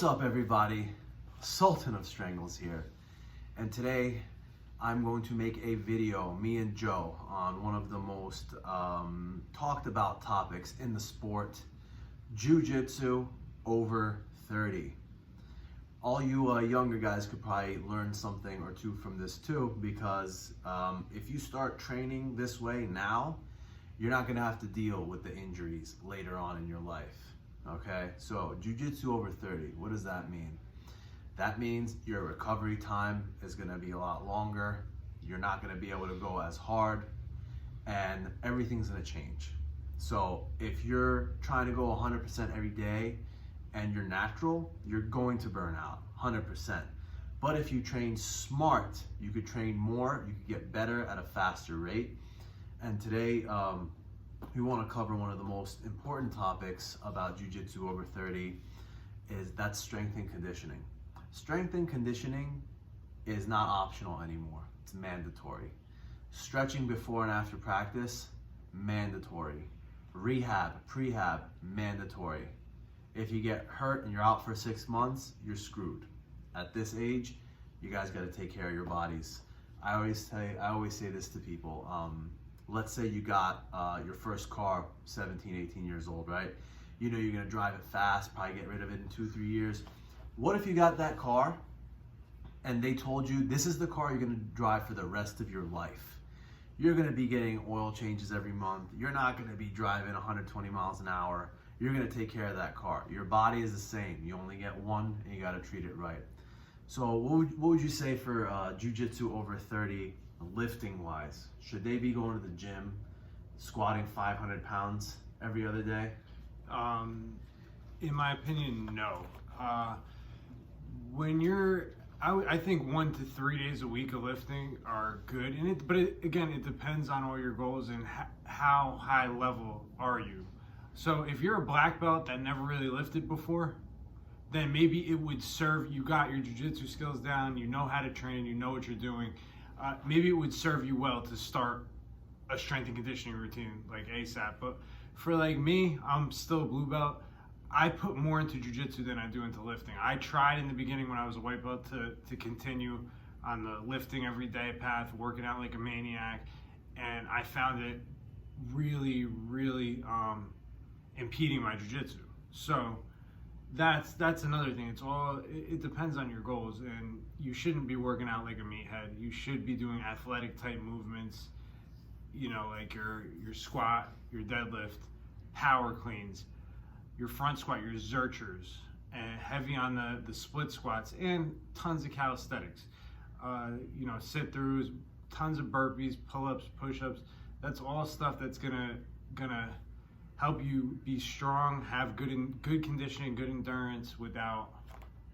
What's up, everybody? Sultan of Strangles here, and today I'm going to make a video, me and Joe, on one of the most talked about topics in the sport, Jiu Jitsu over 30. All you younger guys could probably learn something or two from this too, because if you start training this way now, you're not gonna have to deal with the injuries later on in your life. Okay, so Jiu Jitsu over 30, what does that mean? That means your recovery time is gonna be a lot longer, you're not gonna be able to go as hard, and everything's gonna change. So if you're trying to go 100% every day and you're natural, you're going to burn out 100%. But if you train smart, you could train more, you could get better at a faster rate. And today, we want to cover one of the most important topics about Jiu Jitsu over 30, is that's strength and conditioning. Strength and conditioning is not optional anymore, it's mandatory. Stretching before and after practice, mandatory. Rehab, prehab, mandatory. If you get hurt and you're out for 6 months, you're screwed. At this age, you guys got to take care of your bodies. I always say this to people. Let's say you got your first car, 17, 18 years old, right? You know you're gonna drive it fast, probably get rid of it in 2-3 years. What if you got that car and they told you this is the car you're gonna drive for the rest of your life? You're gonna be getting oil changes every month. You're not gonna be driving 120 miles an hour. You're gonna take care of that car. Your body is the same. You only get one and you gotta treat it right. So what would you say for Jiu Jitsu over 30? Lifting wise, should they be going to the gym, squatting 500 pounds every other day? In my opinion, no. I think 1 to 3 days a week of lifting are good. Again, it depends on all your goals and how high level are you. So if you're a black belt that never really lifted before, then maybe it would serve, you got your jiu-jitsu skills down, you know how to train, you know what you're doing. Maybe it would serve you well to start a strength and conditioning routine like ASAP. But for like me, I'm still a blue belt. I put more into jiu-jitsu than I do into lifting. I tried in the beginning when I was a white belt to continue on the lifting every day path, working out like a maniac, and I found it really, really impeding my jiu-jitsu. So that's another thing. It depends on your goals, and you shouldn't be working out like a meathead. You should be doing athletic type movements, you know, like your squat, your deadlift, power cleans, your front squat, your zerchers, and heavy on the split squats, and tons of calisthenics. You know, sit throughs, tons of burpees, pull-ups, push-ups. That's all stuff that's gonna help you be strong, have good conditioning, good endurance without,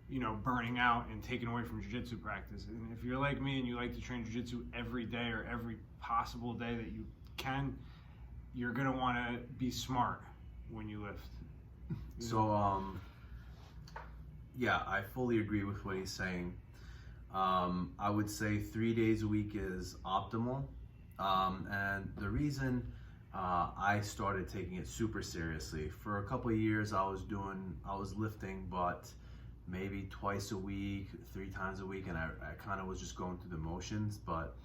you know, burning out and taking away from jiu-jitsu practice. And if you're like me and you like to train jiu-jitsu every day or every possible day that you can, you're gonna want to be smart when you lift. So yeah, I fully agree with what he's saying. I would say 3 days a week is optimal, and the reason I started taking it super seriously. For a couple of years I was lifting, but maybe twice a week, 3 times a week, and I kind of was just going through the motions. But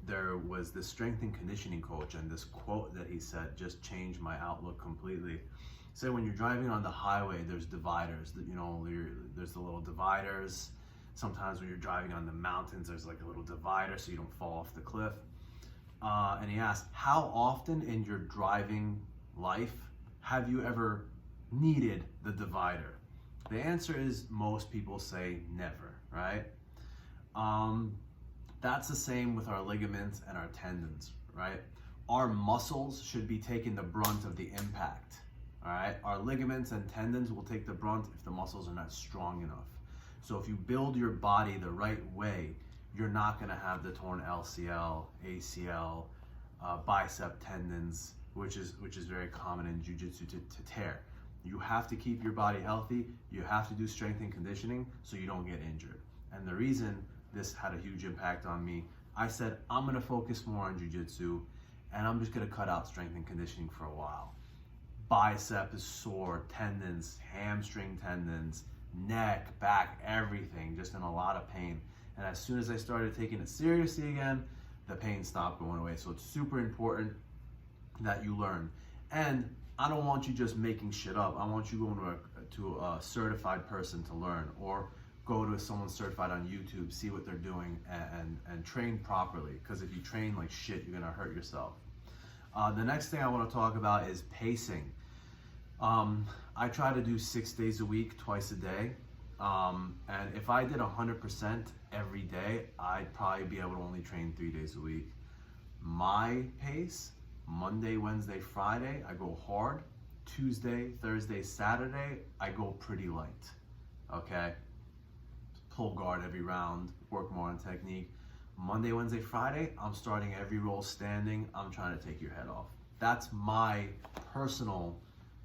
there was this strength and conditioning coach, and this quote that he said just changed my outlook completely. He said, when you're driving on the highway, there's dividers, you know, there's the little dividers. Sometimes when you're driving on the mountains, there's like a little divider so you don't fall off the cliff. And he asked, how often in your driving life have you ever needed the divider? The answer is most people say never, right? That's the same with our ligaments and our tendons, right? Our muscles should be taking the brunt of the impact, all right? Our ligaments and tendons will take the brunt if the muscles are not strong enough. So if you build your body the right way, you're not gonna have the torn LCL, ACL, bicep tendons, which is very common in jiu-jitsu to tear. You have to keep your body healthy. You have to do strength and conditioning so you don't get injured. And the reason this had a huge impact on me, I said, I'm gonna focus more on jiu-jitsu and I'm just gonna cut out strength and conditioning for a while. bicep is sore, tendons, hamstring tendons, neck, back, everything, just in a lot of pain. And as soon as I started taking it seriously again, the pain stopped going away. So it's super important that you learn. And I don't want you just making shit up. I want you going to a certified person to learn, or go to someone certified on YouTube, see what they're doing, and train properly. Because if you train like shit, you're gonna hurt yourself. The next thing I want to talk about is pacing. I try to do 6 days a week, twice a day. And if I did 100% every day, I'd probably be able to only train 3 days a week. My pace, Monday, Wednesday, Friday, I go hard. Tuesday, Thursday, Saturday, I go pretty light. Okay? Pull guard every round, work more on technique. Monday, Wednesday, Friday, I'm starting every roll standing. I'm trying to take your head off. That's my personal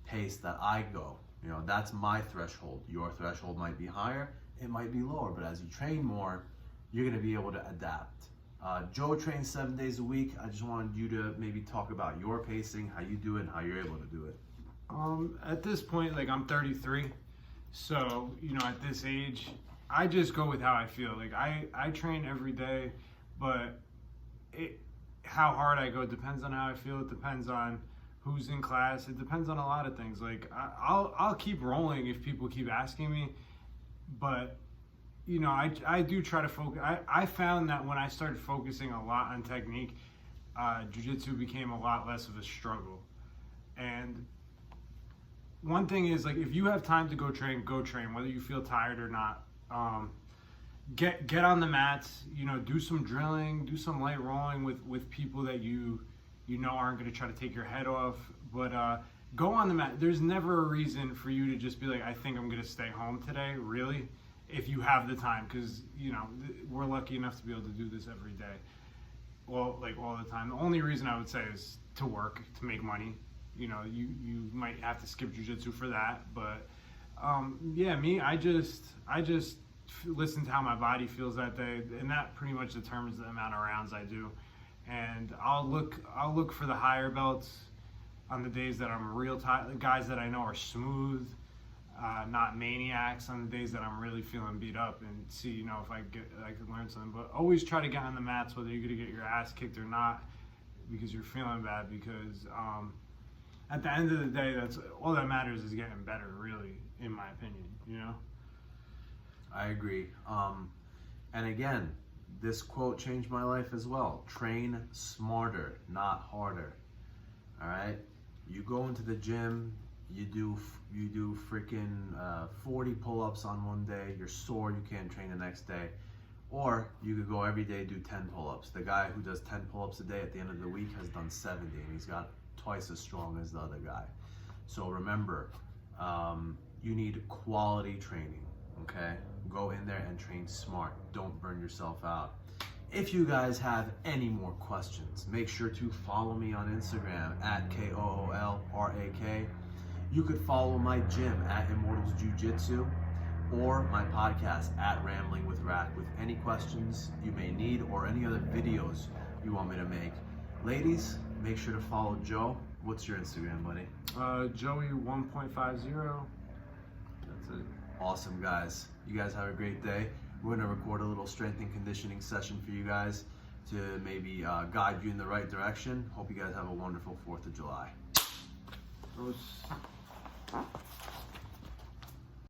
pace that I go. You know, that's my threshold. Your threshold might be higher, it might be lower, but as you train more, you're gonna be able to adapt. Joe trains 7 days a week. I just wanted you to maybe talk about your pacing, how you do it, and how you're able to do it. At this point, like, I'm 33, so, you know, at this age, I just go with how I feel. Like, I train every day, but how hard I go depends on how I feel. It depends on who's in class. It depends on a lot of things. Like, I'll keep rolling if people keep asking me, but, you know, I do try to focus. I found that when I started focusing a lot on technique, jiu-jitsu became a lot less of a struggle. And one thing is, like, if you have time to go train, whether you feel tired or not. Get on the mats, you know, do some drilling, do some light rolling with people that you know aren't going to try to take your head off, but go on the mat. There's never a reason for you to just be like, I think I'm going to stay home today, really, if you have the time, because, you know, we're lucky enough to be able to do this every day, well, like, all the time. The only reason I would say is to work, to make money. You know, you might have to skip jiu-jitsu for that, but yeah, me, I just listen to how my body feels that day, and that pretty much determines the amount of rounds I do. And I'll look for the higher belts on the days that I'm real tight, guys that I know are smooth, not maniacs, on the days that I'm really feeling beat up, and see, you know, if I can learn something. But always try to get on the mats, whether you're gonna get your ass kicked or not, because you're feeling bad. Because at the end of the day, that's all that matters, is getting better, really, in my opinion. You know. I agree. And again, this quote changed my life as well. Train smarter, not harder. All right? You go into the gym, you do freaking 40 pull-ups on one day, you're sore, you can't train the next day. Or you could go every day, do 10 pull-ups. The guy who does 10 pull-ups a day at the end of the week has done 70, and he's got twice as strong as the other guy. So remember, you need quality training, okay? Go in there and train smart. Don't burn yourself out. If you guys have any more questions, make sure to follow me on Instagram at KOOLRAK. You could follow my gym at Immortals Jiu-Jitsu, or my podcast at Rambling with Rack, with any questions you may need or any other videos you want me to make. Ladies, make sure to follow Joe. What's your Instagram, buddy? Joey 1.50. That's it. Awesome, guys. You guys have a great day. We're going to record a little strength and conditioning session for you guys to maybe guide you in the right direction. Hope you guys have a wonderful 4th of July.